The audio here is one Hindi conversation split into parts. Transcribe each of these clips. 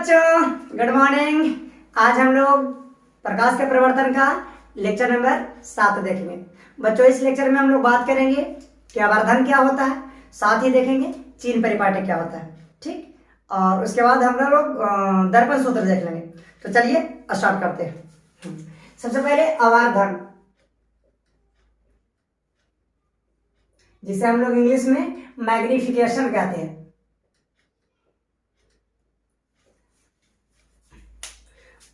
बच्चों, गुड मॉर्निंग। आज हम लोग प्रकाश के प्रवर्तन का लेक्चर नंबर 7 देखेंगे। बच्चों, इस लेक्चर में हम लोग बात करेंगे कि आवर्धन क्या होता है, साथ ही देखेंगे चीन परिपाटी क्या होता है। ठीक, और उसके बाद हम लोग दर्पण सूत्र देख लेंगे। तो चलिए स्टार्ट करते हैं। सबसे पहले आवर्धन, जिसे हम लोग इंग्लिश में मैग्निफिकेशन कहते हैं।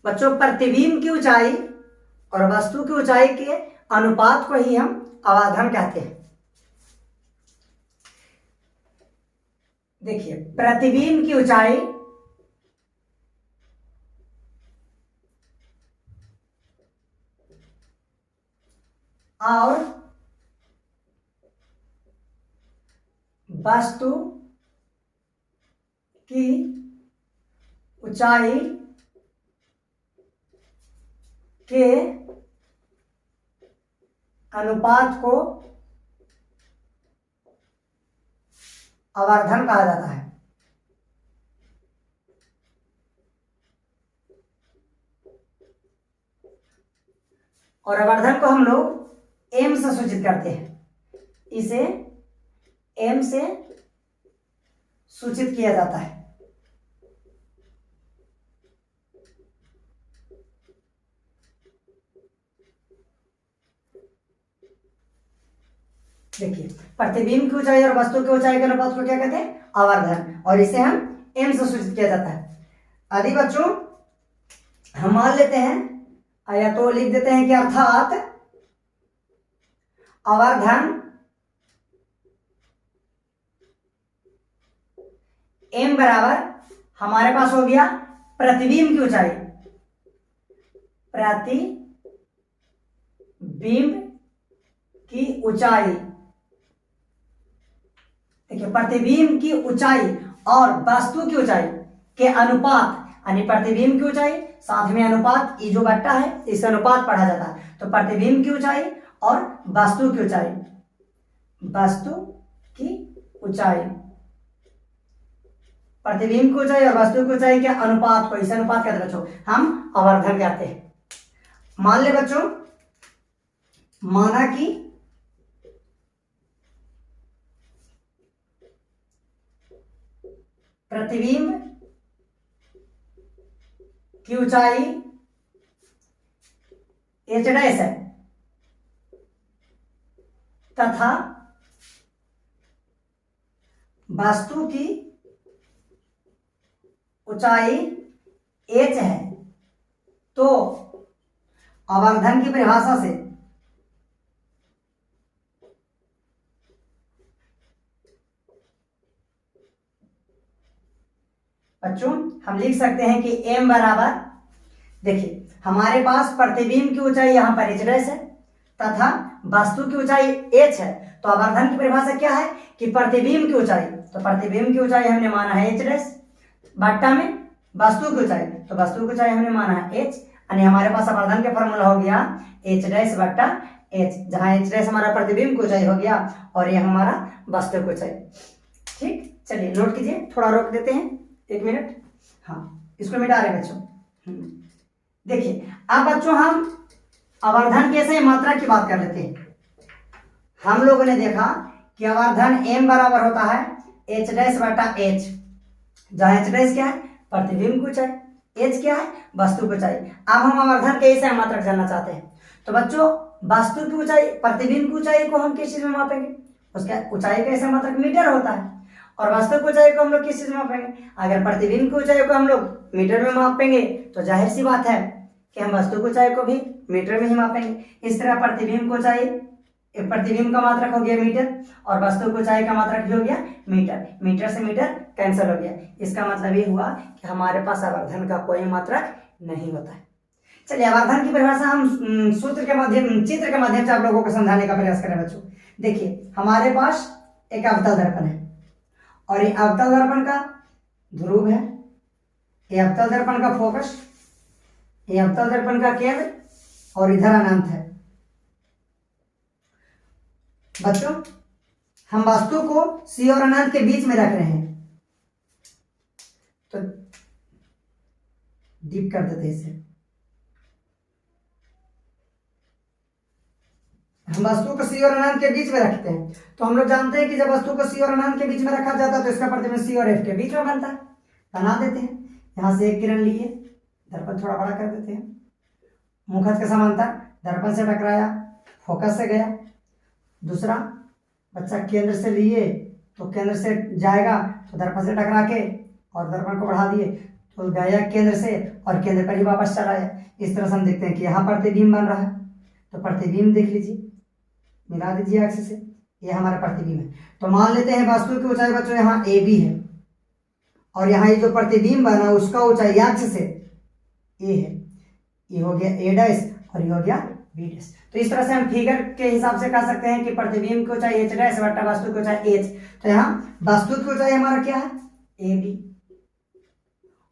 बच्चों, प्रतिबिंब की ऊंचाई और वस्तु की ऊंचाई के अनुपात को ही हम आवर्धन कहते हैं। देखिए, प्रतिबिंब की ऊंचाई और वस्तु की ऊंचाई के अनुपात को आवर्धन कहा जाता है। और आवर्धन को हम लोग एम से सूचित करते हैं। इसे एम से सूचित किया जाता है। देखिए, प्रतिबिंब की ऊंचाई और वस्तु की ऊंचाई के अनुपात को क्या कहते हैं? आवर्धन। और इसे हम एम से सूचित किया जाता है। यदि बच्चों हम मान लेते हैं या तो लिख देते हैं कि अर्थात आवर्धन एम बराबर हमारे पास हो गया प्रतिबिंब की ऊंचाई, प्रतिबिंब की ऊंचाई। देखिए, प्रतिबिंब की ऊंचाई और वस्तु की ऊंचाई के अनुपात, यानी प्रतिबिंब की ऊंचाई साथ में अनुपात, ये जो बट्टा है इसे अनुपात पढ़ा जाता है। तो प्रतिबिंब की ऊंचाई और वस्तु की ऊंचाई, वस्तु की ऊंचाई, प्रतिबिंब की ऊंचाई और वस्तु की ऊंचाई के अनुपात को, इसे अनुपात कहते हैं बच्चों, हम आवर्धन कहते हैं। मान ले बच्चों, माना कि प्रतिबिंब की ऊंचाई h डैश है तथा वस्तु की ऊंचाई h है, तो आवर्धन की परिभाषा से बच्चों हम लिख सकते हैं कि m बराबर, देखिए हमारे पास प्रतिबिंब की ऊंचाई यहां पर h डैश है तथा वस्तु की ऊंचाई h है। तो आवर्धन की परिभाषा क्या है कि प्रतिबिंब की ऊंचाई, तो प्रतिबिंब की ऊंचाई हमने माना है h डैश, बट्टा में वस्तु की ऊंचाई, तो वस्तु की ऊंचाई हमने माना है h, यानी हमारे पास आवर्धन का फॉर्मूला हो गया h डैश बट्टा h, जहां h डैश हमारा प्रतिबिंब की ऊंचाई हो गया और ये हमारा वस्तु की ऊंचाई। ठीक, चलिए नोट कीजिए, थोड़ा रोक देते हैं 1 मिनट। हाँ, इसको मिटा रहे बच्चों। देखिए, अब बच्चों हम आवर्धन के से मात्रा की बात कर लेते हैं। हम लोगों ने देखा कि आवर्धन m बराबर होता है h डैश बटा h, जहां h डैश क्या है? प्रतिबिंब की ऊंचाई, h क्या है? वस्तु की ऊंचाई। अब हम आवर्धन के ऐसे मात्रक जानना चाहते हैं। तो बच्चों, वस्तु की ऊंचाई, प्रतिबिंब की ऊंचाई को हम किस चीज में मापेंगे? उसका ऊंचाई का ऐसा मात्रक मीटर होता है। और वस्तु की ऊंचाई को हम लोग किस चीज में मापेंगे? अगर प्रतिबिंब की ऊंचाई को हम लोग मीटर में मापेंगे तो जाहिर सी बात है कि हम वस्तु की ऊंचाई को भी मीटर में ही मापेंगे। इस तरह प्रतिबिंब की ऊंचाई, प्रतिबिंब का मात्रक हो गया मीटर और वस्तु की ऊंचाई का मात्रक भी हो गया मीटर। मीटर से मीटर कैंसिल हो गया। इसका मतलब ये हुआ कि हमारे पास आवर्धन का कोई मात्रक नहीं होता है। चलिए, आवर्धन की परिभाषा हम सूत्र के माध्यम, चित्र के माध्यम से आप लोगों को समझाने का प्रयास करें बच्चों। देखिए, हमारे पास एक अवतल दर्पण है और ये अवतल दर्पण का ध्रुव है, ये अवतल दर्पण का फोकस, ये अवतल दर्पण का केंद्र और इधर अनंत है। बच्चों, हम वस्तु को C और अनंत के बीच में रख रहे हैं। तो डीप कर देते हैं इसे। हम वस्तु को सी और अनंत के बीच में रखते हैं, तो हम लोग जानते हैं कि जब वस्तु को सी और अनंत के बीच में रखा जाता है तो इसका प्रतिबिंब सी और एफ के बीच में बनता है। बना देते हैं। यहां से एक किरण लिए, दर्पण थोड़ा बड़ा कर देते हैं, मुखच के समांतर दर्पण से टकराया, फोकस से गया। दूसरा बच्चा केंद्र से लिए तो केंद्र से जाएगा तो दर्पण से टकरा के और दर्पण को बढ़ा दिए तो गया केंद्र से और केंद्र पर ही वापस चला आया। इस तरह से हम देखते हैं कि यहाँ प्रतिबिंब बन रहा है। तो प्रतिबिंब देख लीजिए, मिला दीजिए अक्ष से, ये हमारा प्रतिबिंब है। तो मान लेते हैं वस्तु की ऊंचाई बच्चों यहाँ ए बी है और यहाँ ये जो प्रतिबिंब बना उसका ऊंचाई अक्ष से ए है। ये हो गया ए डैश और ये हो गया बी डैश। तो इस तरह से हम फिगर के हिसाब से कह सकते हैं कि प्रतिबिंब की ऊंचाई एच डैश बटा वस्तु की ऊंचाई एच। तो यहाँ वस्तु की ऊंचाई हमारा क्या है, ए बी,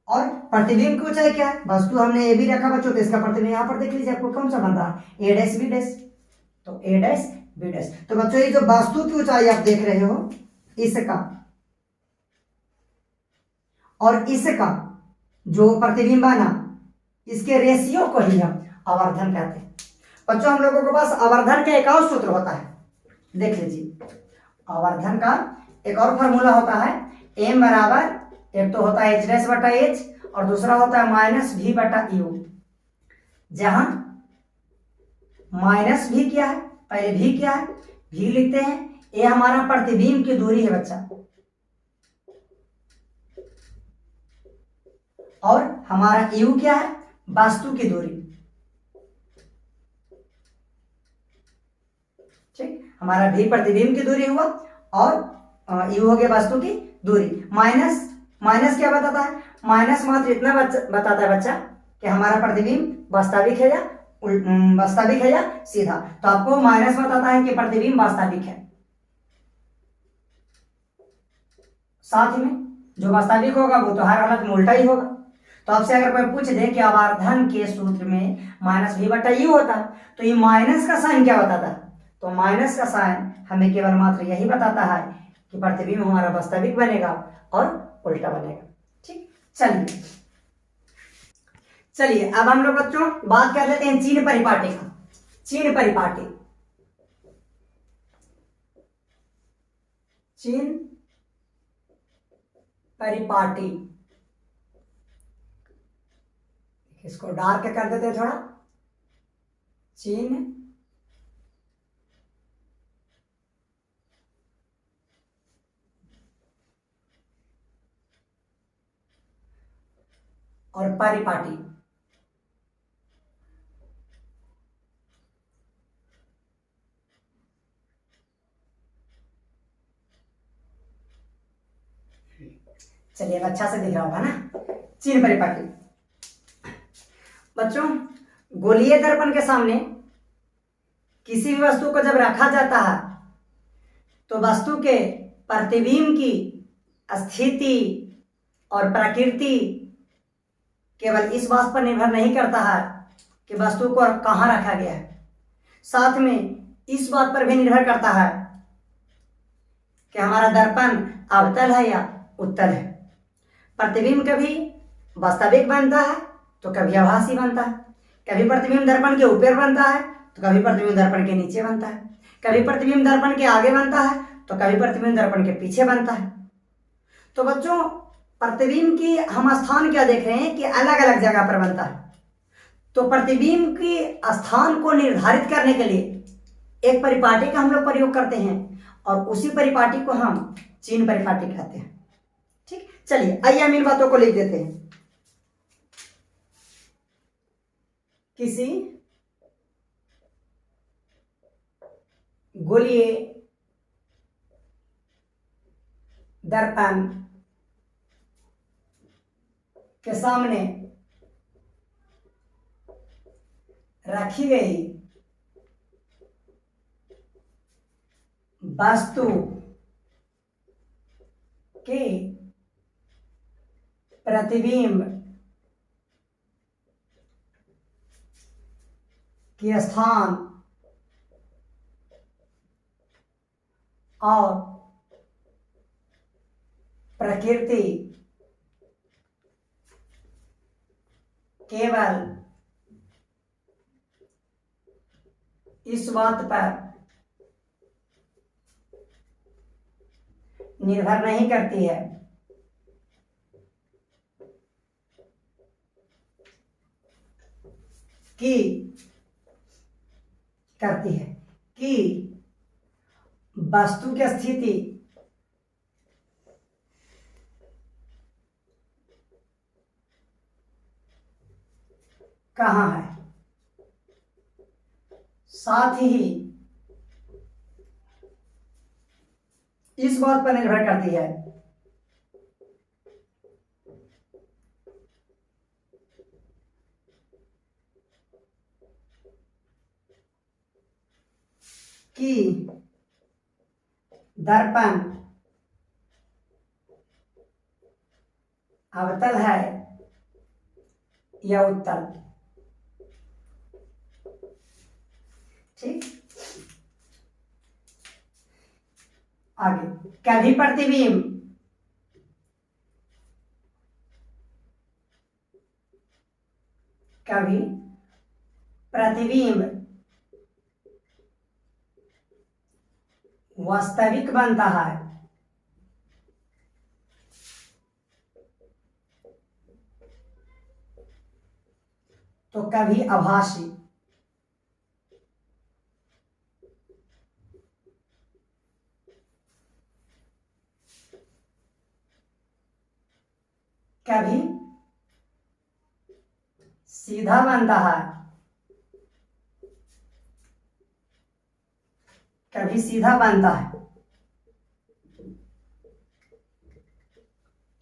और प्रतिबिंब की ऊंचाई क्या है, वस्तु हमने ए बी रखा बच्चों, तो इसका प्रतिबिंब यहाँ पर देख लीजिए आपको कौन सा बन रहा है, ए डैश बी डैश। तो ए डैश बी डैश। तो बच्चों ये जो वस्तु की ऊंचाई आप देख रहे हो, इसका और इसका जो प्रतिबिंब बना, इसके रेशियो को ही हम आवर्धन कहते हैं। बच्चों हम लोगों के पास आवर्धन का एक और सूत्र होता है, देख लीजिए। आवर्धन का एक और फॉर्मूला होता है, एम बराबर, एक तो होता है एच डैश बटा एच और दूसरा होता है माइनस भी बटा यू। जहां माइनस भी क्या है, पहले भी क्या है, भी लिखते हैं। ये हमारा प्रतिबिंब की दूरी है बच्चा, और हमारा यू क्या है, वस्तु की दूरी। ठीक, हमारा भी प्रतिबिंब की दूरी हुआ और यू हो गया वस्तु की दूरी। माइनस, माइनस क्या बताता है, माइनस मात्र इतना बताता है बच्चा कि हमारा प्रतिबिंब वास्तविक है या वास्तविक है या सीधा। तो आपको माइनस बताता है कि प्रतिबिंब वास्तविक है। साथ में जो वास्तविक होगा वो तो हर हालत में उल्टा ही होगा। तो आपसे अगर कोई पूछ दे कि आवर्धन के सूत्र में माइनस भी बटा यू होता है, तो ये माइनस का साइन क्या बताता है, तो माइनस का साइन हमें केवल मात्र यही बताता है कि प्रतिबिंब हमारा वास्तविक बनेगा और उल्टा बनेगा। ठीक, चलिए चलिए अब हम लोग बच्चों बात कर लेते हैं चीन परिपाटी का। चीन परिपाटी, चीन परिपाटी, इसको डार्क कर देते हैं थोड़ा। चीन और परिपाटी, चलिए अब अच्छा से दिख रहा होगा ना। चीन परिपाटी बच्चों, गोलीय दर्पण के सामने किसी भी वस्तु को जब रखा जाता है तो वस्तु के प्रतिबिंब की स्थिति और प्रकृति केवल इस बात पर निर्भर नहीं करता है कि वस्तु को कहाँ रखा गया है, साथ में इस बात पर भी निर्भर करता है कि हमारा दर्पण अवतल है या उत्तल है। प्रतिबिंब कभी वास्तविक बनता है तो कभी आभासी बनता है। कभी प्रतिबिंब दर्पण के ऊपर बनता है तो कभी प्रतिबिंब दर्पण के नीचे बनता है। कभी प्रतिबिंब दर्पण के आगे बनता है तो कभी प्रतिबिंब दर्पण के पीछे बनता है। तो बच्चों प्रतिबिंब की हम स्थान क्या देख रहे हैं कि अलग अलग जगह पर बनता है। तो प्रतिबिंब की स्थान को निर्धारित करने के लिए एक परिपाटी का हम लोग प्रयोग करते हैं और उसी परिपाटी को हम चीन परिपाटी कहते हैं। ठीक, चलिए आइए हम इन बातों को लिख देते हैं। किसी गोलीय दर्पण के सामने रखी गई वस्तु के प्रतिबिंब के स्थान और प्रकृति केवल इस बात पर निर्भर नहीं करती है कि करती है कि वस्तु की स्थिति कहाँ है, साथ ही इस बात पर निर्भर करती है कि दर्पण अवतल है या उत्तल। ठीक, आगे कभी प्रतिबिंब वास्तविक बनता है तो कभी आभासी। कभी सीधा बनता है, कभी सीधा बनता है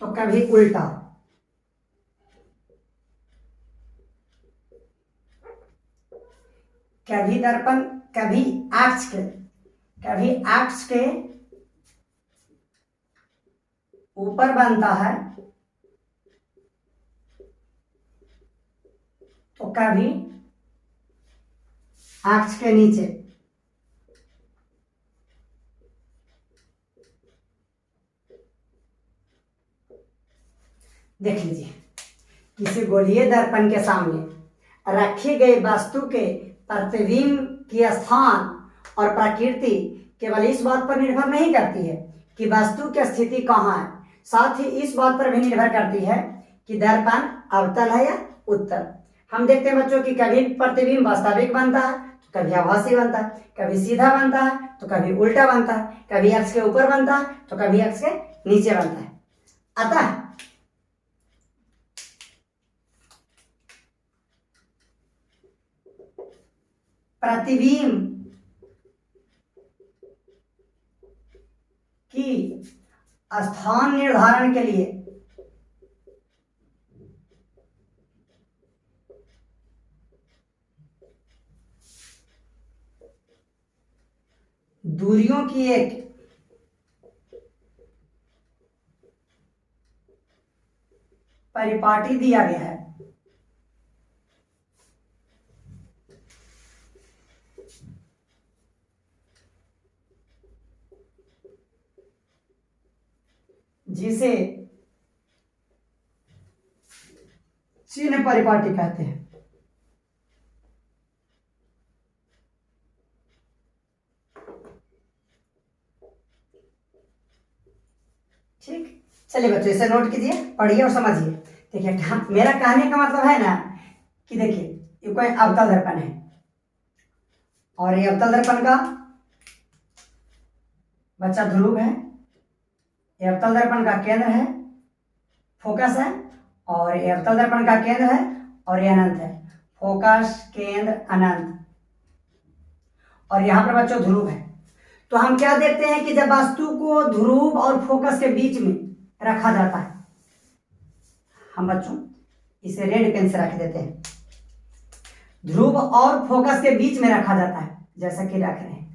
तो कभी उल्टा। कभी दर्पण कभी अक्ष के ऊपर बनता है तो कभी अक्ष के नीचे। देख लीजिए, किसी गोलीय दर्पण के सामने रखी गई वस्तु के प्रतिबिंब की स्थान और प्रकृति केवल इस बात पर निर्भर नहीं करती है कि वस्तु की स्थिति कहाँ है, साथ ही इस बात पर भी निर्भर करती है कि दर्पण अवतल है या उत्तल। हम देखते हैं बच्चों कि कभी प्रतिबिंब वास्तविक बनता है तो कभी आभासी बनता है, कभी सीधा बनता है तो कभी उल्टा बनता है, कभी अक्ष के ऊपर बनता है तो कभी अक्ष के नीचे बनता है। अतः प्रतिबिंब की स्थान निर्धारण के लिए दूरियों की एक परिपाटी दिया गया है। जिसे चिन्ह परिपाटी कहते हैं। ठीक, चलिए बच्चों इसे नोट कीजिए, पढ़िए और समझिए। देखिए मेरा कहने का मतलब है ना कि देखिए ये कोई अवतल दर्पण है और ये अवतल दर्पण का बच्चा ध्रुव है, ये अवतल दर्पण का केंद्र है, फोकस है, और ये अवतल दर्पण का केंद्र है और ये अनंत है, फोकस केंद्र अनंत, और यहां पर बच्चों ध्रुव है। तो हम क्या देखते हैं कि जब वस्तु को ध्रुव और फोकस के बीच में रखा जाता है, हम बच्चों इसे रेड पेन से रख देते हैं, ध्रुव और फोकस के बीच में रखा जाता है जैसा कि रख रहे हैं,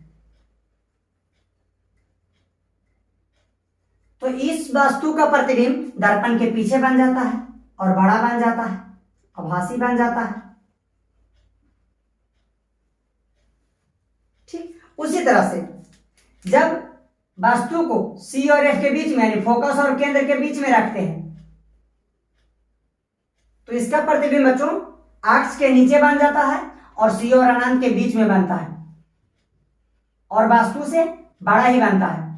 तो इस वस्तु का प्रतिबिंब दर्पण के पीछे बन जाता है और बड़ा बन जाता है, आभासी बन जाता है। ठीक, उसी तरह से जब वस्तु को C और F के बीच में यानी फोकस और केंद्र के बीच में रखते हैं तो तो इसका प्रतिबिंब बच्चों अक्ष के नीचे बन जाता है और सी और अनंत के बीच में बनता है और वस्तु से बड़ा ही बनता है।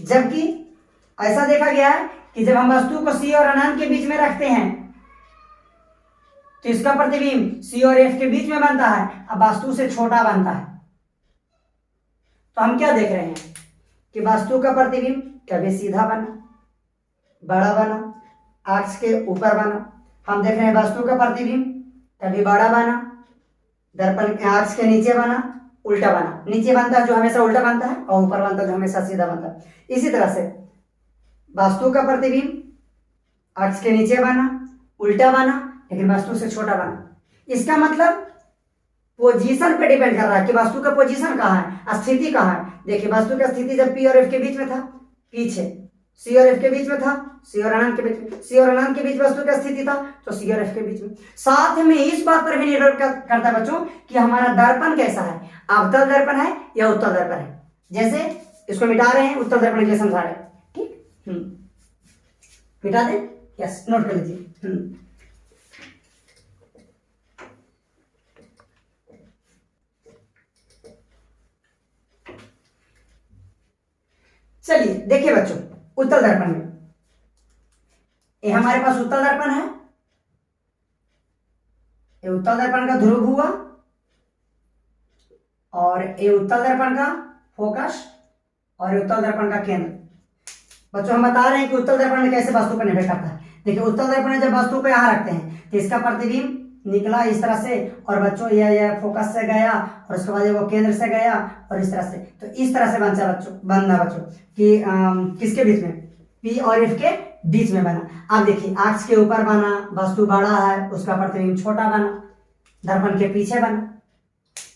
जबकि ऐसा देखा गया है कि जब हम वस्तु को सी और अनंत के बीच में रखते हैं तो इसका प्रतिबिंब सी और एफ के बीच में बनता है, अब वस्तु से छोटा बनता है। तो हम क्या देख रहे हैं कि वस्तु का प्रतिबिंब कभी सीधा बना, बड़ा बना, अक्ष के ऊपर बना। हम देख रहे हैं वस्तु का प्रतिबिंब कभी बड़ा बना, दर्पण के अक्ष के नीचे बना, उल्टा बना। नीचे बनता है जो हमेशा उल्टा बनता है और ऊपर बनता है जो हमेशा सीधा बनता है। इसी तरह से वस्तु का प्रतिबिंब अक्ष के नीचे बना, उल्टा बना, लेकिन वस्तु से छोटा बना। इसका मतलब पोजीशन पे डिपेंड कर रहा है कि वस्तु का पोजीशन कहाँ है, स्थिति कहाँ है। देखिए वस्तु की स्थिति जब पी और एफ के बीच में था, पीछे सी और एफ के बीच में था, सी और अनंत के बीच में, सी और अनंत के बीच वस्तु की स्थिति था तो सी और एफ के बीच में। साथ में इस बात पर भी निर्भर करता है बच्चों कि हमारा दर्पण कैसा है, अवतल दर्पण है या उत्तल दर्पण है। जैसे इसको मिटा रहे हैं, उत्तल दर्पण के लिए समझा रहे हैं। ठीक, मिटा दे, यस, नोट कर लीजिए। चलिए देखिए बच्चों, उत्तल दर्पण में ये हमारे पास उत्तल दर्पण है, ये उत्तल दर्पण का ध्रुव हुआ और ये उत्तल दर्पण का फोकस और उत्तल दर्पण का केंद्र। बच्चों हम बता रहे हैं कि उत्तल दर्पण में कैसे वस्तु पर निर्भर करता है। देखिए उत्तल दर्पण में जब वस्तु को यहाँ रखते हैं तो इसका प्रतिबिंब निकला इस तरह से और बच्चों यह फोकस से गया और उसके बाद वो केंद्र से गया और इस तरह से। तो इस तरह से बनना बच्चों कि किसके बीच में, पी और एफ के बीच में बना। अब देखिए अक्ष के ऊपर बना, वस्तु बड़ा है, उसका प्रतिबिंब छोटा बना, दर्पण के पीछे बना।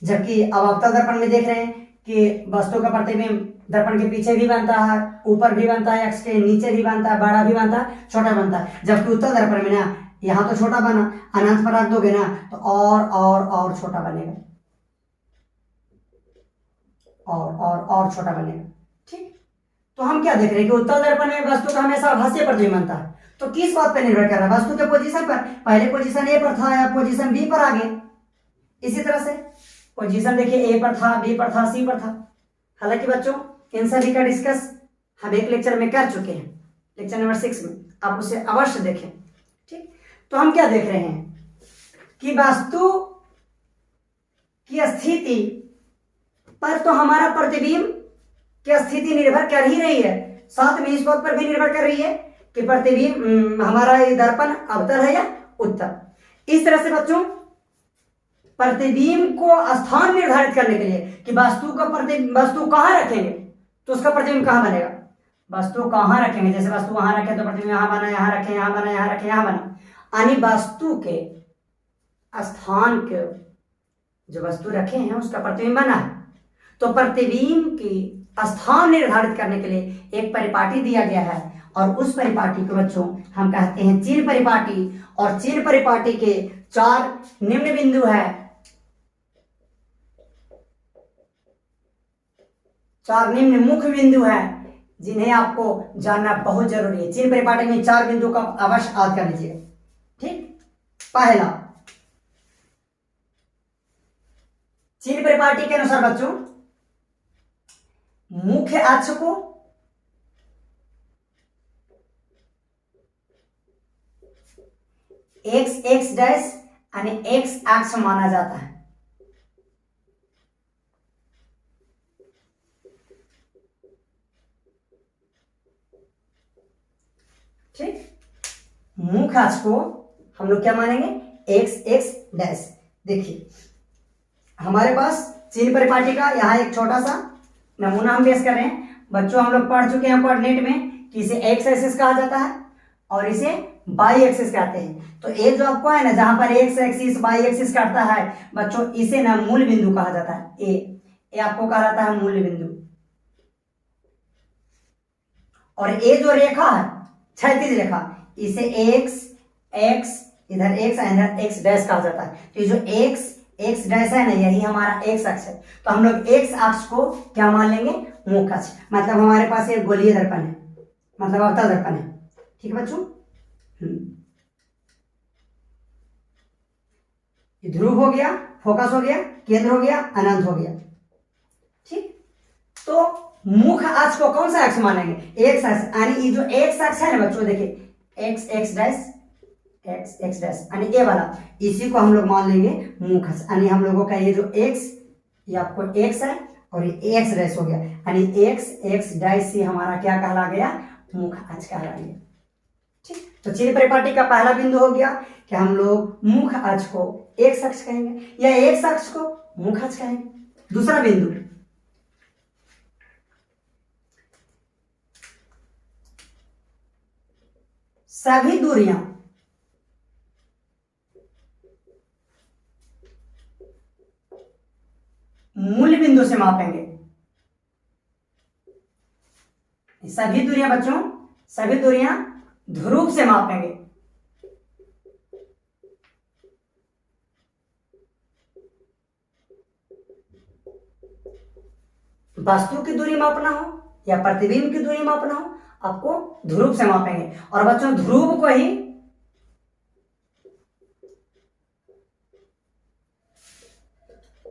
जबकि अब अवतल दर्पण में देख रहे हैं कि वस्तु का प्रतिबिंब दर्पण के पीछे भी बनता है, ऊपर भी बनता है, अक्ष के नीचे भी बनता है, बड़ा भी बनता है, छोटा बनता है। जबकि उत्तल दर्पण में ना यहाँ तो छोटा बना, अनंत पर रख दोगे ना तो और छोटा बनेगा, और छोटा बनेगा। ठीक, तो हम क्या देख रहे हैं कि उत्तल दर्पण में वस्तु का हमेशा आभासीय प्रतिबिंब बनता है। तो किस बात पर निर्भर कर रहा है, वस्तु के पोजीशन पर। पहले पोजीशन ए पर था या पोजीशन बी पर आ गए। इसी तरह से पोजीशन देखिए ए पर था, बी पर था, सी पर था। हालांकि बच्चों इन सभी का डिस्कस हम एक लेक्चर में कर चुके हैं, लेक्चर नंबर 6 में, आप उसे अवश्य देखें। ठीक, तो हम क्या देख रहे हैं कि वस्तु की स्थिति पर तो हमारा प्रतिबिंब की स्थिति निर्भर कर ही रही है, साथ में इस बात पर भी निर्भर कर रही है कि प्रतिबिंब हमारा दर्पण अवतल है या उत्तल। इस तरह से बच्चों प्रतिबिंब को स्थान निर्धारित करने के लिए कि वस्तु कहाँ रखेंगे तो उसका प्रतिबिंब कहाँ बनेगा। वस्तु कहाँ रखेंगे, जैसे वस्तु वहां रखे तो प्रतिबिंब यहाँ बना, यहाँ रखे, यहाँ बना, यहाँ रखे, यहाँ बना। यानी वस्तु के स्थान के जो वस्तु रखे हैं उसका प्रतिबिंब बना है। तो प्रतिबिंब की स्थान निर्धारित करने के लिए एक परिपाटी दिया गया है और उस परिपाटी को बच्चों हम कहते हैं चिन्ह परिपाटी। और चिन्ह परिपाटी के 4 निम्न बिंदु है, 4 निम्न मुख्य बिंदु है जिन्हें आपको जानना बहुत जरूरी है। चिन्ह परिपाटी में 4 बिंदु का अवश्य याद कर लीजिएगा। ठीक, पहला चिन्ह परिपाटी के अनुसार बच्चों मुख्य अक्ष को x डैश यानी x अक्ष माना जाता है। ठीक, मुख्य अक्ष को हम लोग क्या मानेंगे, x डैश। देखिए हमारे पास चिन्ह परिपाटी का यहाँ एक छोटा सा नमूना हम पेश कर रहे हैं। बच्चों हम लोग पढ़ चुके हैं कोऑर्डिनेट में कि इसे एक्स एक्सिस कहा जाता है और इसे वाई एक्सिस कहते हैं। तो ये जो आपको है ना जहां पर एक्स एक्सिस वाई एक्सिस काटता है बच्चों, इसे ना मूल बिंदु कहा जाता है। ए आपको कहा जाता है मूल बिंदु। और ये जो रेखा है क्षैतिज रेखा, इसे एक्स इधर एक्स डैश कहा जाता है। तो ये जो एक्स डैश है ना यही हमारा एक्स अक्ष है। तो हम लोग एक्स अक्ष को क्या मान लेंगे, मुख्य अक्ष। मतलब हमारे पास एक गोलीय दर्पण है, मतलब अवतल दर्पण है। ठीक है बच्चों। ध्रुव हो गया, फोकस हो गया, केंद्र हो गया, अनंत हो गया। ठीक, तो मुख अक्ष को कौन सा अक्ष मानेंगे? एक्स अक्ष। यानी ये जो एक्स अक्ष है ना बच्चों, देखिए x x dash x x dash यानी ए वाला, इसी को हम लोग मान लेंगे मुख अक्ष। यानी हम लोगों का ये जो एक्स, ये आपको एक्स है और ये एक्स डैश हो गया, यानी एक्स एक्स डैश से हमारा क्या कहला गया? मुख अक्ष कहला गया। ठीक, तो चिन्ह परिपाटी का पहला बिंदु हो गया कि हम लोग मुख अक्ष को एक्स अक्ष कहेंगे या एक्स अक्ष को मुख अक्ष कहेंगे। दूसरा बिंदु, सभी दूरियां मूल बिंदु से मापेंगे। सभी दूरियां बच्चों, सभी दूरियां ध्रुव से मापेंगे। वस्तु की दूरी मापना हो या प्रतिबिंब की दूरी मापना हो, आपको ध्रुव से मापेंगे। और बच्चों ध्रुव को ही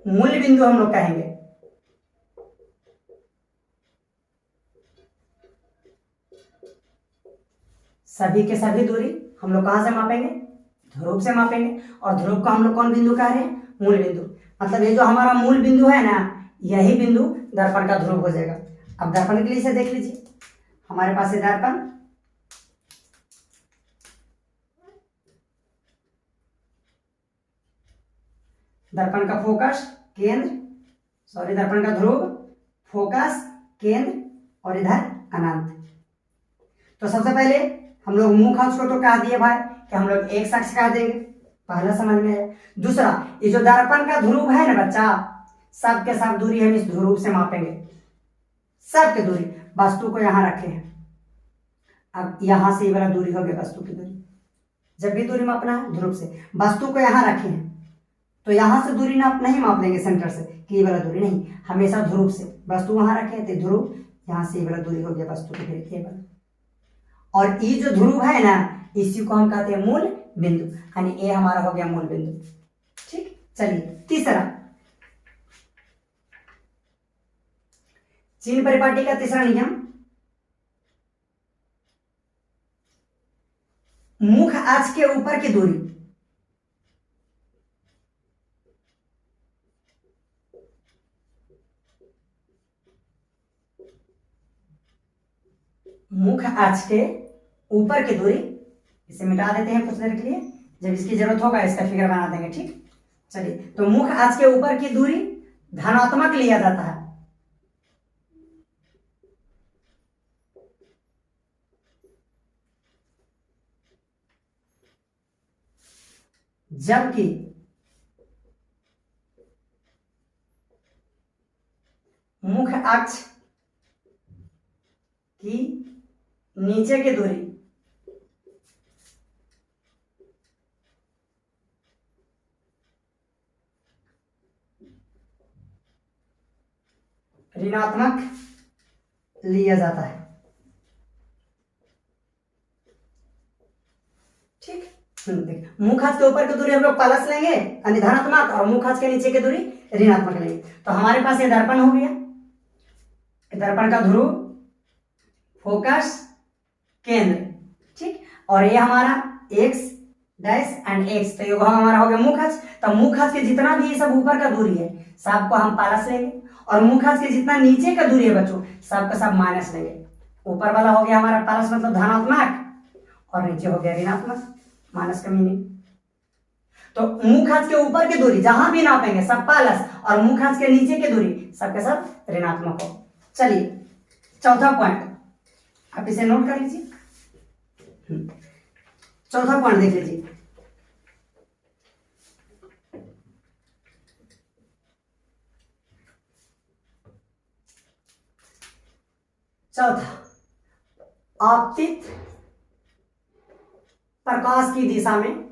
मूल बिंदु हम लोग कहेंगे। सभी के सभी दूरी हम लोग कहां से मापेंगे? ध्रुव से मापेंगे। और ध्रुव को हम लोग कौन बिंदु कह रहे हैं? मूल बिंदु। मतलब ये जो हमारा मूल बिंदु है ना, यही बिंदु दर्पण का ध्रुव हो जाएगा। अब दर्पण के लिए इसे देख लीजिए, हमारे पास है दर्पण, दर्पण का फोकस, केंद्र, सॉरी दर्पण का ध्रुव, फोकस, केंद्र और इधर अनंत। तो सबसे पहले हम लोग मुख अक्ष को तो कह दिए भाई कि हम लोग एक अक्ष कह देंगे, पहला समझ में है। दूसरा, ये जो दर्पण का ध्रुव है ना बच्चा, सब के सब दूरी हम इस ध्रुव से मापेंगे। सब की दूरी, वस्तु को यहां रखे हैं, अब यहां से ये वाला दूरी हो गया वस्तु की दूरी। जब भी दूरी मापना है ध्रुव से, वस्तु को यहां रखे हैं तो यहां से दूरी नाप नहीं माप लेंगे सेंटर से कि ये वाला दूरी, नहीं, हमेशा ध्रुव से। वस्तु वहां रखे थे ध्रुव, यहां से ये वाला दूरी हो गया वस्तु की दूरी, ये वाला। और ये जो ध्रुव है ना, इसी को हम कहते हैं मूल बिंदु, यानी ये हमारा हो गया मूल बिंदु। ठीक, चलिए तीसरा, चिन्ह परिपाटी का तीसरा नियम, मुख अक्ष के ऊपर की दूरी मुख अक्ष के ऊपर की दूरी, इसे मिटा देते हैं कुछ देर के लिए, जब इसकी जरूरत होगा इसका फिगर बना देंगे। ठीक, चलिए, तो मुख अक्ष के ऊपर की दूरी धनात्मक लिया जाता है, जबकि मुख अक्ष की नीचे की दूरी ऋणात्मक लिया जाता है। ठीक, देखिए मुख अक्ष के ऊपर की दूरी हम लोग प्लस लेंगे यानी धनात्मक, और मुख अक्ष के नीचे की दूरी ऋणात्मक लेंगे। तो हमारे पास ये दर्पण हो गया, दर्पण का ध्रुव, फोकस, केंद्र। ठीक, और ये हमारा एक्स डैश एंड एक्स, तो ये हमारा हो गया मुख अक्ष। तो मुख अक्ष के जितना भी ये सब ऊपर का दूरी है सबको हम प्लस लेंगे, और मुख अक्ष के जितना नीचे का दूरी है बच्चों सबका सब माइनस लेंगे। ऊपर वाला हो गया हमारा प्लस मतलब धनात्मक, और नीचे हो गया ऋणात्मक, माइनस का मीनिंग। तो मुख अक्ष के ऊपर की दूरी जहां भी नापेंगे सब प्लस, और मुख अक्ष के नीचे की दूरी सबके सब ऋणात्मक हो। चलिए चौथा पॉइंट, आप इसे नोट कर लीजिए। चौथा पॉइंट देख लीजिए, चौथा, आपतित प्रकाश की दिशा में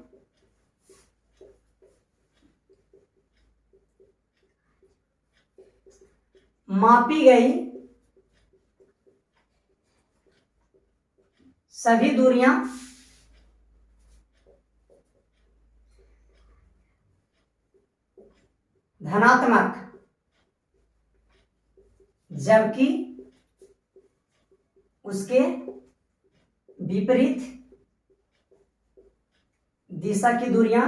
मापी गई सभी दूरियां धनात्मक जबकि उसके विपरीत दिशा की दूरियां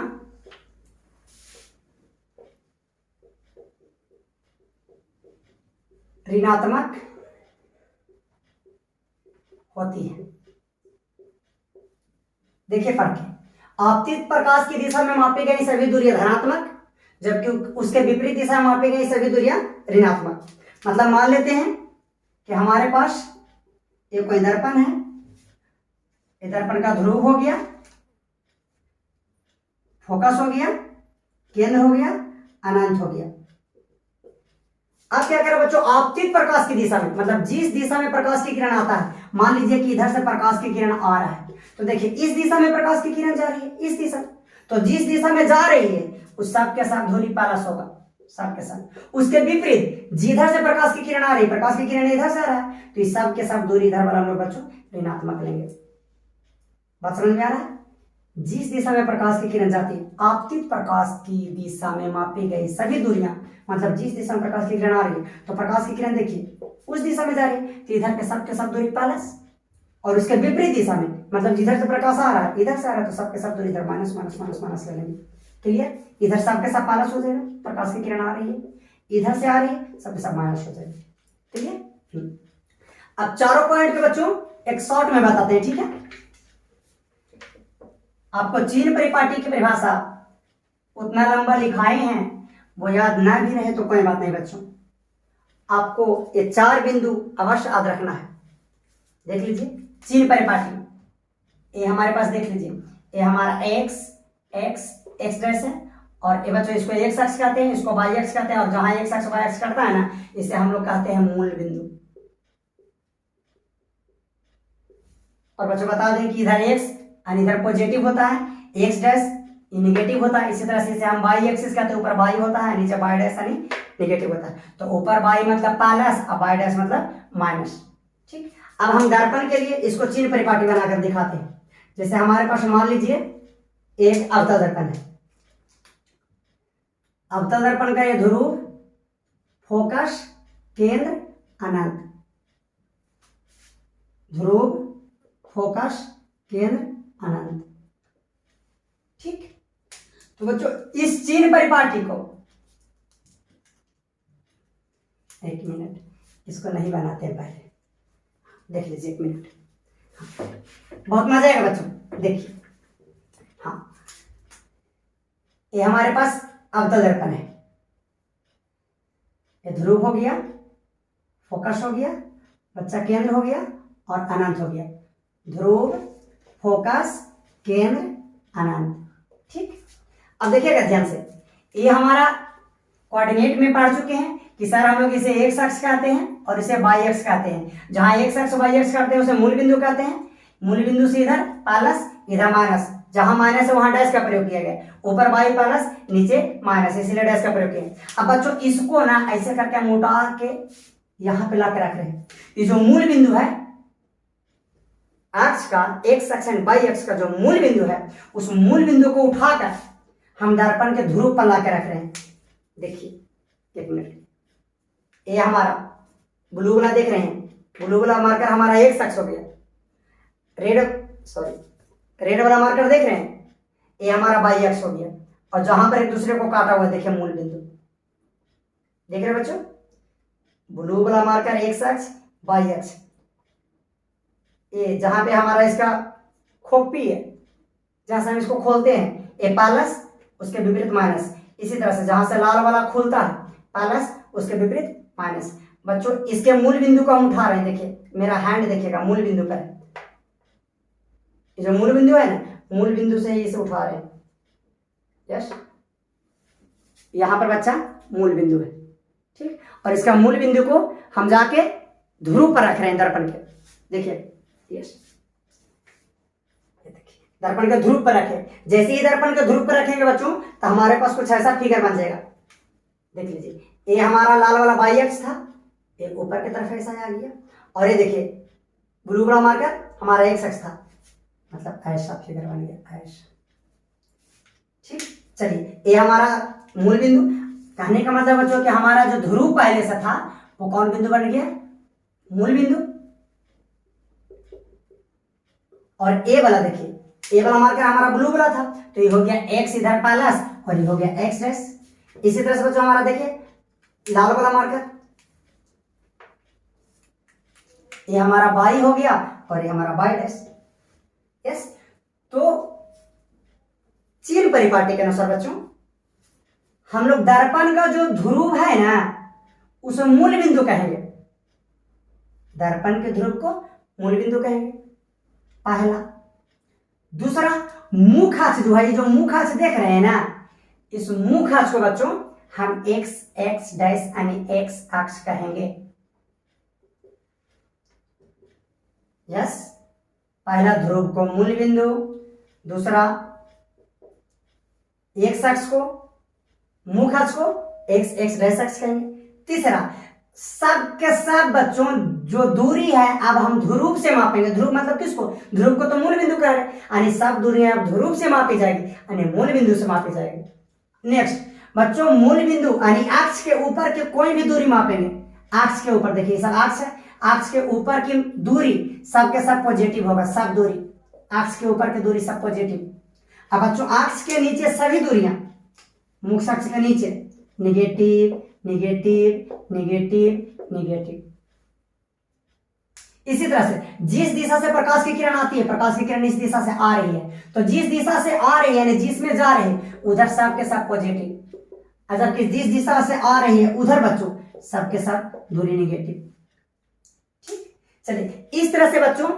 ऋणात्मक होती है। देखिए फर्क है, आपतित प्रकाश की दिशा में मापी गई सभी दूरियां धनात्मक जबकि उसके विपरीत दिशा में मापी गई सभी दूरियां ऋणात्मक। मतलब मान लेते हैं कि हमारे पास एक कोई दर्पण है, ये दर्पण का ध्रुव हो गया, फोकस हो गया, केंद्र हो गया, अनंत हो गया। अब क्या करें बच्चों, आपतित प्रकाश की दिशा में, मतलब जिस दिशा में प्रकाश की किरण आता है, मान लीजिए कि इधर से प्रकाश की किरण आ रहा है, तो देखिए इस दिशा में प्रकाश की किरण जा रही है, इस दिशा, तो जिस दिशा में जा रही है उस सब के साथ दूरी पारस होगा, सब के साथ। उसके विपरीत जिधर से प्रकाश की किरण आ रही है, प्रकाश की किरण इधर से आ रहा है, तो इस सब के साथ दूरी इधर वाला हम लोग बच्चों ऋणात्मक लेंगे। बात समझ में आ रहा है? जिस दिशा में प्रकाश की किरण जाती है, आपतित प्रकाश की दिशा में मापी गई सभी दूरियां, मतलब जिस दिशा में प्रकाश की किरण आ रही है, तो प्रकाश की किरण देखिए उस दिशा में जा रही है, तो इधर के सब दूरी प्लस, और उसके विपरीत दिशा में, मतलब जिधर से प्रकाश आ रहा है, इधर से आ रहा है, तो सबके सब दूरी इधर माइनस माइनस माइनस माइनस ले लेंगे। क्लियर? इधर सबके सब प्लस हो जाएगा, प्रकाश की किरण आ रही है, इधर से आ रही है, सबके सब माइनस हो जाएगा। क्लियर? अब चारों पॉइंट के बच्चों एक शॉर्ट में बताते हैं, ठीक है? आपको चीन परिपाटी की परिभाषा उतना लंबा लिखाए हैं, वो याद ना भी रहे तो कोई बात नहीं बच्चों, आपको ये 4 बिंदु अवश्य याद रखना है। देख लीजिए चीन परिपाटी, ये हमारे पास देख लीजिए, ये हमारा एक्स डैश है, और ये बच्चों इसको एक्स अक्ष कहते हैं, इसको वाई अक्ष कहते हैं, और जहां एक्स अक्ष वाई अक्ष करता है ना, इसे हम लोग कहते हैं मूल बिंदु। और बच्चों बता दें कि इधर एक्स और इधर पॉजिटिव होता है, एक्स डैश निगेटिव होता है, इसी तरह से इसे हम वाई एक्सिस कहते हैं, ऊपर वाई होता है, नीचे वाई डैश यानी निगेटिव होता है, तो ऊपर वाई मतलब प्लस और वाई डैश मतलब माइनस। ठीक, अब हम दर्पण के लिए इसको चिन्ह परिपाटी बनाकर दिखाते हैं। जैसे हमारे पास मान लीजिए एक अवतल दर्पण है, अवतल दर्पण का ये ध्रुव, फोकस, केंद्र, अनंत, ध्रुव, फोकस, केंद्र, अनंत। ठीक, तो बच्चों इस चिन्ह परिपाटी को, एक मिनट, इसको नहीं बनाते हैं पहले, देख लीजिए एक मिनट, बहुत मजा आएगा बच्चों। देखिए हाँ, ये हमारे पास अवतल दर्पण है, ये ध्रुव हो गया, फोकस हो गया, बच्चा केंद्र हो गया और अनंत हो गया। ध्रुव, फोकस, केंद्र, अनंत। ठीक, अब देखिएगा ध्यान से, ये हमारा कोऑर्डिनेट में पढ़ चुके हैं कि सर हम लोग इसे एक्स अक्ष कहते हैं और इसे वाई अक्ष कहते हैं। जहां एक्स अक्ष वाई अक्ष करते हैं उसे मूल बिंदु कहते हैं। मूल बिंदु से इधर प्लस, इधर माइनस, जहां माइनस है वहां डैश का प्रयोग किया गया, ऊपर वाई प्लस, नीचे माइनस, इसलिए डैश का प्रयोग किया। अब बच्चों इसको ना ऐसे करके मोटा के यहां पे ला के रख रहे हैं। ये जो मूल बिंदु है अक्ष का, एक्स अक्ष एंड वाई अक्ष का जो मूल बिंदु है, उस मूल बिंदु को उठाकर हम दर्पण के ध्रुव पर ला के रख रहे हैं। देखिए एक मिनट, ये हमारा ब्लू वाला देख रहे हैं, ब्लू वाला मार्कर हमारा एक्स अक्ष हो गया, रेड वाला मार्कर देख रहे हैं, ये हमारा वाई अक्ष हो गया, और जहां पर एक दूसरे को काटा हुआ देखिए मूल बिंदु, देख रहे हैं बच्चों, ब्लू वाला मार्कर एक्स अक्ष, वाई अक्ष, ये जहां पे हमारा इसका खोपी है, जहां से हम इसको खोलते हैं, ये प्लस, उसके विपरीत माइनस, इसी तरह से जहां से लाल वाला खुलता है प्लस, उसके विपरीत माइनस। बच्चों इसके मूल बिंदु को हम उठा रहे हैं, देखिए मेरा हैंड देखिएगा मूल बिंदु पर है, ये जो मूल बिंदु है ना, मूल बिंदु से ही इसे उठा रहे हैं। यस, यहां पर बच्चा मूल बिंदु है। ठीक, और इसका मूल बिंदु को हम जाके ध्रुव पर रख रहे हैं दर्पण के, देखिए यस, दर्पण के ध्रुव पर रखें। जैसे ही दर्पण के ध्रुव पर रखेंगे बच्चों, तो हमारे पास कुछ ऐसा फिगर बन जाएगा। देख लीजिए, ये हमारा लाल वाला वाई अक्ष था, ये ऊपर की तरफ ऐसा आ गया, और ये देखिए ब्लू वाला मार्कर हमारा एक्स अक्ष था, मतलब ऐसा फिगर बन गया ऐसा। ठीक, चलिए ये हमारा मूल बिंदु। कहने का मतलब बच्चों कि हमारा जो ध्रुव पहले से था वो कौन बिंदु बन गया, मूल बिंदु। और ए वाला देखिए, ए वाला मार्कर हमारा ब्लू वाला था, तो ये हो गया एक्स इधर प्लस और ये हो गया एक्स डैश। इसी तरह से बच्चों हमारा देखिए लाल वाला मार्कर, ये हमारा वाई हो गया और ये हमारा वाई डैश। यस, तो चिन्ह परिपाटी के अनुसार बच्चों हम लोग दर्पण का जो ध्रुव है ना उसे मूल बिंदु कहेंगे, दर्पण के ध्रुव को मूल बिंदु कहेंगे, पहला। दूसरा, मुख अक्ष जो है, ये जो मुख अक्ष देख रहे हैं ना, इस मुख अक्ष को बच्चों हम एक्स एक्स डैश यानी एक्स अक्ष कहेंगे। यस, पहला ध्रुव को मूल बिंदु, दूसरा एक्स अक्ष को, मुख अक्ष को एक्स एक्स डैश अक्ष कहेंगे। तीसरा, सब के सब बच्चों जो दूरी है अब हम ध्रुव से मापेंगे। ध्रुव मतलब किसको, ध्रुव को तो मूल बिंदु कह रहे हैं, यानी सब दूरियां अब ध्रुव से मापी जाएगी, यानी मूल बिंदु से मापी जाएगी। नेक्स्ट बच्चों, मूल बिंदु यानी अक्ष के ऊपर के कोई भी दूरी मापेंगे। अक्ष के ऊपर देखिए सब अक्ष है, अक्ष के ऊपर की दूरी सब के सब पॉजिटिव होगा, सब दूरी अक्ष के ऊपर की दूरी सब पॉजिटिव। अब बच्चों अक्ष के नीचे सभी दूरियां, मुख्य अक्ष के नीचे निगेटिव निगेटिव निगेटिव निगेटिव। इसी तरह से जिस दिशा से प्रकाश की किरण आती है, प्रकाश की किरण इस दिशा से आ रही है, तो जिस दिशा से आ रही है यानी जिसमें जा रहे हैं उधर सब के सब पॉजिटिव, जबकि जिस दिशा से आ रही है उधर बच्चों सब के सब दूरी निगेटिव। ठीक, चलिए इस तरह से बच्चों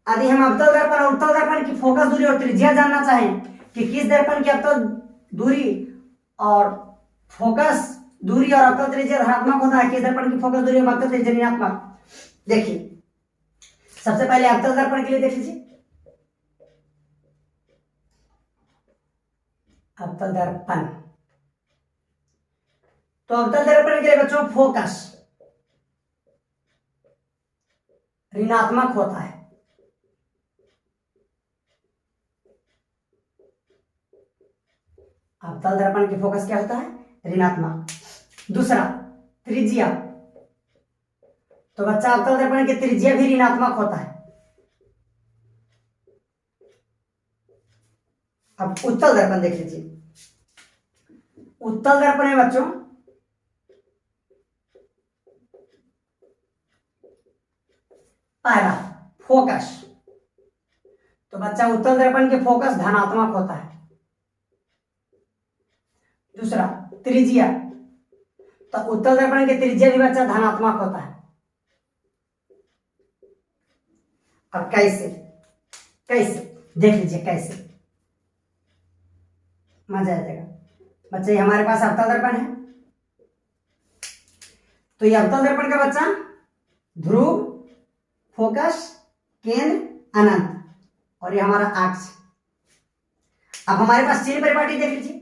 यदि हम अवतल दर्पण और उत्तल दर्पण की फोकस दूरी और त्रिज्या जानना चाहें कि किस दर्पण की अवतल दूरी और फोकस दूरी और अवतल त्रिज्या धनात्मक होता है, किस दर्पण की फोकस दूरी और अवतल त्रिज्या ऋणात्मक, देखिए सबसे पहले अवतल दर्पण के लिए देख लीजिए। अवतल दर्पण, तो अवतल दर्पण के लिए बच्चों फोकस ऋणात्मक होता है। अवतल दर्पण की फोकस क्या होता है, ऋणात्मक। दूसरा त्रिज्या, तो बच्चा अवतल दर्पण की त्रिज्या भी ऋणात्मक होता है। अब उत्तल दर्पण देख लीजिए, उत्तल दर्पण में बच्चों पहला फोकस, तो बच्चा उत्तल दर्पण के फोकस धनात्मक होता है। दूसरा त्रिज्या, तो उत्तल दर्पण की त्रिज्या भी बच्चा धनात्मक होता है। अब कैसे, कैसे देख लीजिए, कैसे मजा आ जाएगा बच्चे। हमारे पास अवतल दर्पण है, तो ये अवतल दर्पण का बच्चा ध्रुव, फोकस, केंद्र, अनंत, और ये हमारा अक्ष। अब हमारे पास चिन्ह परिपाटी देख लीजिए,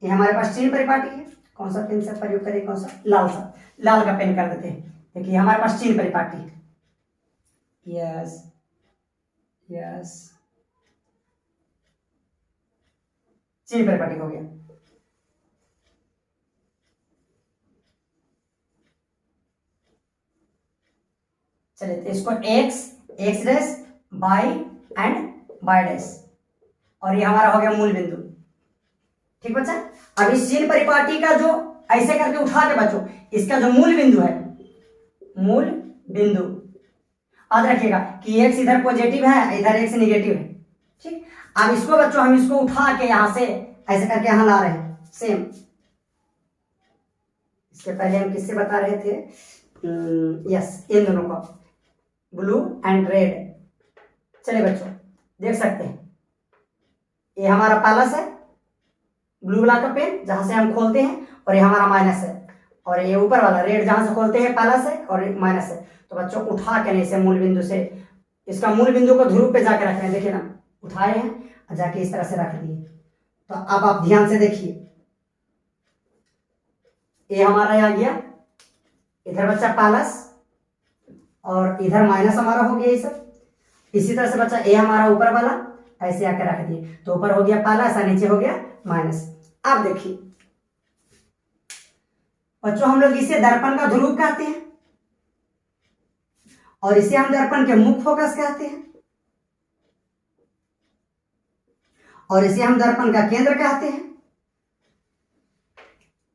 ये हमारे पास चिन्ह परिपाटी है। कौन सा पेन से प्रयोग करें, कौन सा, लाल सा, लाल का पेन कर देते हैं। देखिए हमारे पास चिन्ह परिपाटी है, यस यस, चिन्ह परिपाटी हो गया। चलिए तो इसको x x dash by and by dash, और ये हमारा हो गया मूल बिंदु। ठीक बच्चा, अब इस चिन्ह परिपाटी का जो ऐसे करके उठा के बच्चों इसका जो मूल बिंदु है, मूल बिंदु याद रखिएगा कि एक्स इधर पॉजिटिव है, इधर एक्स नेगेटिव है। ठीक, अब इसको बच्चों हम इसको उठा के यहां से ऐसे करके यहां ला रहे हैं। सेम इसके पहले हम किससे बता रहे थे, यस इन दोनों को, ब्लू एंड रेड। चलिए बच्चों देख सकते हैं ये हमारा प्लस है, ब्लू वाला का पेन जहां से हम खोलते हैं, और ये हमारा माइनस है, और ये ऊपर वाला रेड जहां से खोलते हैं प्लस है और माइनस है। तो बच्चों उठा के इसे मूल बिंदु से, इसका मूल बिंदु को ध्रुव पे जाके रख रहे हैं, देखिए ना उठाए हैं और जाके इस तरह से रख दिए। तो अब आप ध्यान से देखिए, ये हमारा आ गया, इधर बच्चा प्लस और इधर माइनस हमारा हो गया ये सब। इसी तरह से बच्चा ए हमारा ऊपर वाला ऐसे आकर रख दिए, तो ऊपर हो गया प्लस और नीचे हो गया माइनस। अब देखिए बच्चों, हम लोग इसे दर्पण का ध्रुव कहते हैं और इसे हम दर्पण के मुख्य फोकस कहते हैं और इसे हम दर्पण का केंद्र कहते हैं।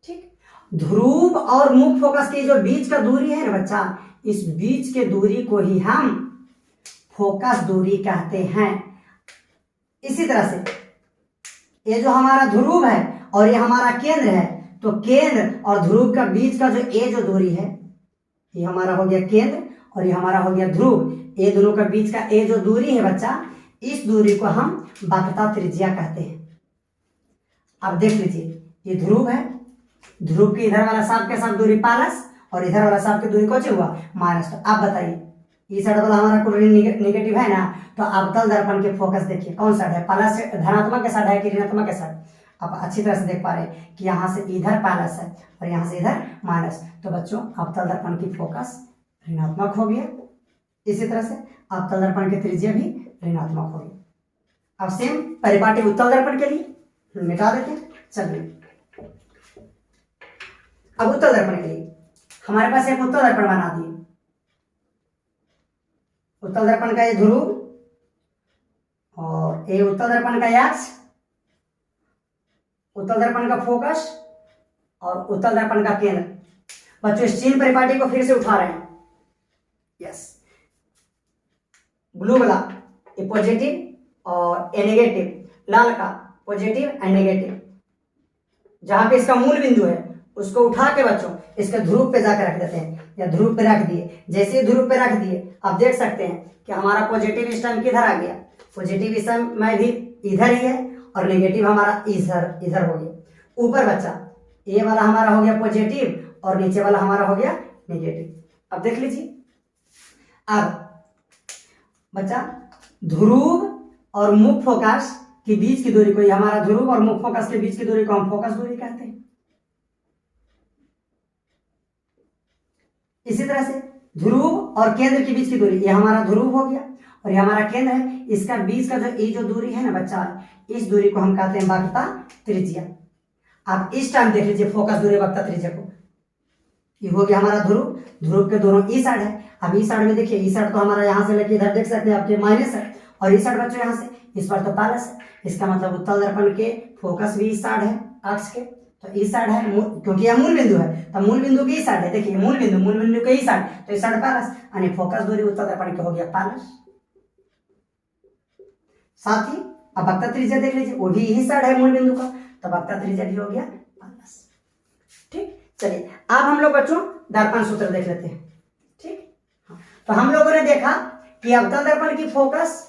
ठीक, ध्रुव और मुख्य फोकस के जो बीच का दूरी है ना बच्चा, इस बीच के दूरी को ही हम फोकस दूरी कहते हैं। इसी तरह से ये जो हमारा ध्रुव है और ये हमारा केंद्र है, तो केंद्र और ध्रुव का बीच का जो दूरी है, ये हमारा हो गया केंद्र और ये हमारा हो गया ध्रुव। ये दोनों का बीच का ये जो दूरी है बच्चा, इस दूरी को हम वक्रता त्रिज्या कहते हैं। अब देख लीजिए, ये ध्रुव है, ध्रुव के इधर वाला सांप के साथ दूरी प्लस और इधर वाला सांप की दूरी कौन हुआ माइनस। तो आप बताइए, इस साइड वाला हमारा कुल निगेटिव है ना, तो अवतल दर्पण के फोकस देखिए कौन साइड है, प्लस धनात्मक के साइड है कि ऋणात्मक के साइड। आप अच्छी तरह से देख पा रहे हैं कि यहाँ से इधर प्लस है और यहाँ से इधर माइनस, तो बच्चों अवतल दर्पण की फोकस ऋणात्मक हो गया। इसी तरह से अवतल दर्पण की त्रिज्या भी ऋणात्मक हो गई। अब सेम परिपाटी उत्तल दर्पण के लिए मिटा देते हैं। चलिए अब उत्तल दर्पण के लिए हमारे पास एक उत्तल दर्पण बना दिए। उत्तल दर्पण का ये ध्रुव और ये उत्तल दर्पण का अक्ष, उत्तल दर्पण का फोकस और उत्तल दर्पण का केंद्र। बच्चों इस चिन्ह परिपाटी को फिर से उठा रहे हैं। यस, ब्लू वाला ये पॉजिटिव और ए नेगेटिव, लाल का पॉजिटिव एंड नेगेटिव। जहां पे इसका मूल बिंदु है उसको उठा के बच्चों इसके ध्रुव पे जाकर रख देते हैं या ध्रुव पे रख दिए। जैसे ही ध्रुव पे रख दिए आप देख सकते हैं कि हमारा पॉजिटिव इस टाइम किधर आ गया, पॉजिटिव इस टाइम में भी इधर ही है और नेगेटिव हमारा इधर हो गया। ऊपर बच्चा ये वाला हमारा हो गया पॉजिटिव और नीचे वाला हमारा हो गया नेगेटिव। अब देख लीजिए, अब बच्चा ध्रुव और मुख्य फोकस के बीच की दूरी को, ये हमारा ध्रुव और मुख्य फोकस के बीच की दूरी को हम फोकस दूरी कहते हैं। इसी तरह से ध्रुव और केंद्र के बीच की दूरी, ये हमारा ध्रुव हो गया और ये हमारा केंद्र है। इसका बीच का जो दूरी है ना बच्चा, इस दूरी को हम कहते हैं वक्रता त्रिज्या। आप इस टाइम देख लीजिए फोकस दूरी वक्रता त्रिज्या को, ये हो गया हमारा ध्रुव, ध्रुव के दोनों ई साइड है। अब इस साइड में देखिए, इस साइड तो हमारा यहाँ से लेके इधर देख सकते हैं आपके माइनस है और इस साइड बच्चों यहाँ से इस पर तो प्लस है। इसका मतलब उत्तल दर्पण के फोकस भी इस साइड है अक्ष के, तो इस साइड है क्योंकि यह मूल बिंदु है, तो मूल बिंदु की इस साइड है। देखिए मूल बिंदु के इस साइड, तो इस साइड प्लस यानी फोकस दूरी उत्तल दर्पण के हो गया प्लस। साथ ही अब वक्रता त्रिज्या देख लीजिए, वो भी यही साइड है मूल बिंदु का, तो वक्रता त्रिज्या भी हो गया प्लस। ठीक, चलिए अब हम लोग बच्चों दर्पण सूत्र देख लेते हैं। ठीक, तो हम लोगों ने देखा कि अवतल दर्पण की फोकस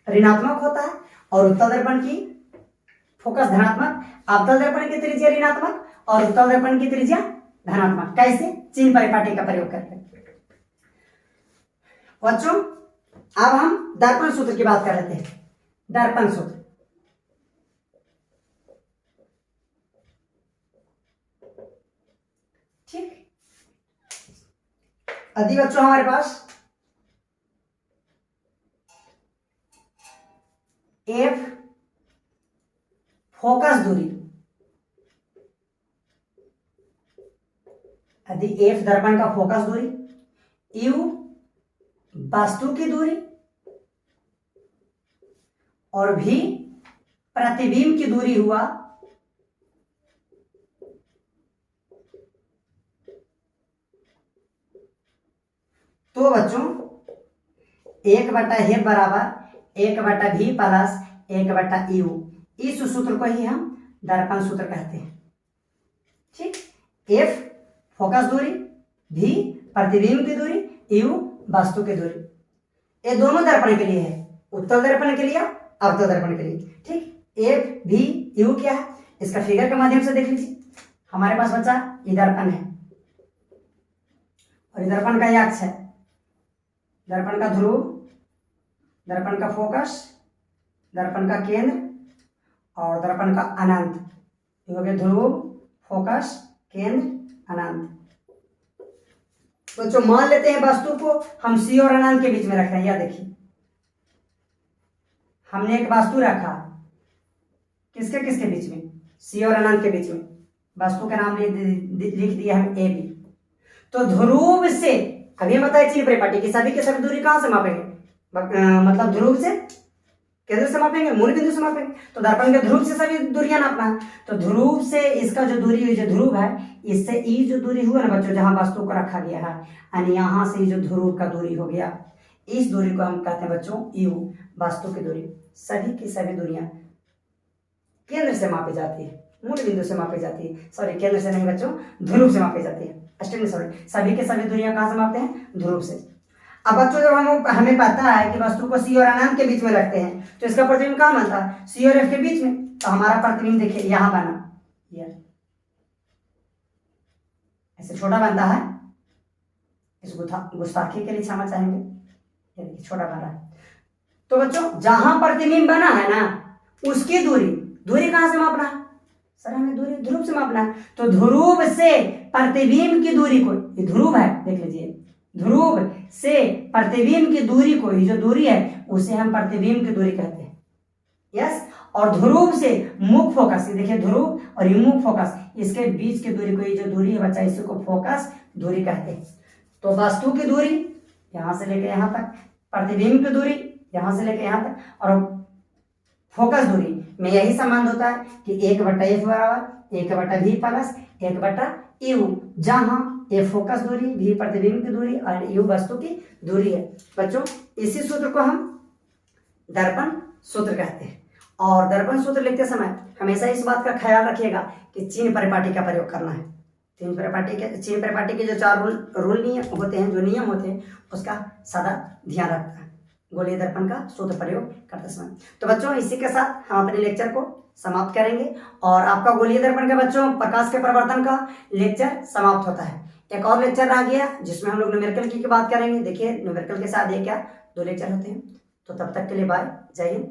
ऋणात्मक होता है और उत्तल दर्पण की फोकस धनात्मक, अवतल दर्पण की त्रिज्या ऋणात्मक और उत्तल दर्पण की त्रिज्या धनात्मक। कैसे? चिन्ह परिपाटी का प्रयोग करके। बच्चों अब हम दर्पण सूत्र की बात कर लेते हैं। दर्पण सूत्र, ठीक, यदि बच्चों हमारे पास एफ फोकस दूरी, यदि एफ दर्पण का फोकस दूरी, यू वस्तु की दूरी और भी प्रतिबिंब की दूरी हुआ, तो बच्चों 1/F बराबर 1/V प्लस 1/U, इस सूत्र को ही हम दर्पण सूत्र कहते हैं। ठीक, F फोकस दूरी, V प्रतिबिंब की दूरी, U वस्तु की दूरी। ये दोनों दर्पण के लिए है, उत्तल दर्पण के लिए, अवतल दर्पण के लिए। ठीक, F V U क्या है, इसका फिगर के माध्यम से देख लीजिए। हमारे पास बच्चा ये दर्पण है और ये दर्पण का अक्ष है, दर्पण का ध्रुव, दर्पण का फोकस, दर्पण का केंद्र और दर्पण का अनंत। ये हो गया ध्रुव, फोकस, केंद्र, अनंत। बच्चों मान लेते हैं वस्तु को हम सी और अनंत के बीच में रख रहे हैं। या देखिए हमने एक वस्तु रखा किसके किसके बीच में, सी और अनंत के बीच में, वस्तु का नाम लिख दिया हम ए बी। तो ध्रुव से अभी बताए चिन्ह परिपाटी की सभी के सभी दूरी कहां से मापेंगे, मतलब ध्रुव से केंद्र से मापेंगे, मूल बिंदु से मापेंगे। तो दर्पण के ध्रुव से सभी दूरियां नापना है। तो ध्रुव से इसका जो दूरी हुई, जो ध्रुव है, इससे ई जो दूरी हुआ ना बच्चों, जहां वस्तु को रखा गया है, यानी यहां से जो ध्रुव का दूरी हो गया, इस दूरी को हम कहते हैं बच्चों यू, वस्तु की दूरी। सभी की सभी दूरियां केंद्र से मापी जाती है, मूल बिंदु से मापी जाती है, सॉरी केंद्र से नहीं बच्चों, ध्रुव से मापी जाती है, सॉरी, सभी के सभी दूरियां कहां से मापते हैं, ध्रुव से। अब बच्चों जब हमें पता है कि वस्तु को सी और अनंत के बीच में रखते हैं, तो इसका प्रतिबिंब कहां बनता है, सी और एफ के बीच में। तो हमारा प्रतिबिंब देखिए यहां बना, ऐसे छोटा बनता है, इस गुस्ताखी के लिए क्षमा चाहेंगे, ये देखिए छोटा बना है। तो बच्चों जहां प्रतिबिंब बना है ना, उसकी दूरी कहां से मापना है, सर हमें दूरी ध्रुव से मापना है। तो ध्रुव से प्रतिबिंब की दूरी को, ये ध्रुव है देख लीजिए, ध्रुव से प्रतिबिंब की दूरी को, ये जो दूरी है उसे हम प्रतिबिंब की दूरी कहते हैं, यस। और ध्रुव से मुख फोकस, ये देखिए ध्रुव और ये मुख फोकस, इसके बीच की दूरी को, ये जो दूरी है बच्चा, इसी को फोकस दूरी कहते हैं। तो वस्तु की दूरी यहां से लेकर यहां तक, प्रतिबिंब की दूरी यहां से लेकर यहां तक, और फोकस दूरी में यही संबंध होता है कि 1/f बराबर 1/v प्लस 1/u, जहां ए फोकस दूरी, भी प्रतिबिंब की दूरी और यू वस्तु की दूरी है। बच्चों इसी सूत्र को हम दर्पण सूत्र कहते हैं। और दर्पण सूत्र लिखते समय हमेशा इस बात का ख्याल रखिएगा कि चिन्ह परिपाटी का प्रयोग करना है। चिन्ह परिपाटी के जो 4 रूल नियम होते हैं, जो नियम होते हैं, उसका सदा ध्यान रखना है गोलीय दर्पण का सूत्र प्रयोग करते समय। तो बच्चों इसी के साथ हम अपने लेक्चर को समाप्त करेंगे और आपका गोलीय दर्पण के बच्चों प्रकाश के प्रवर्तन का लेक्चर समाप्त होता है। एक और लेक्चर रह गया जिसमें हम लोग न्यूमेरिकल की बात करेंगे। देखिए न्यूमेरिकल के साथ ये क्या 2 लेक्चर होते हैं। तो तब तक के लिए बाय, जय हिंद।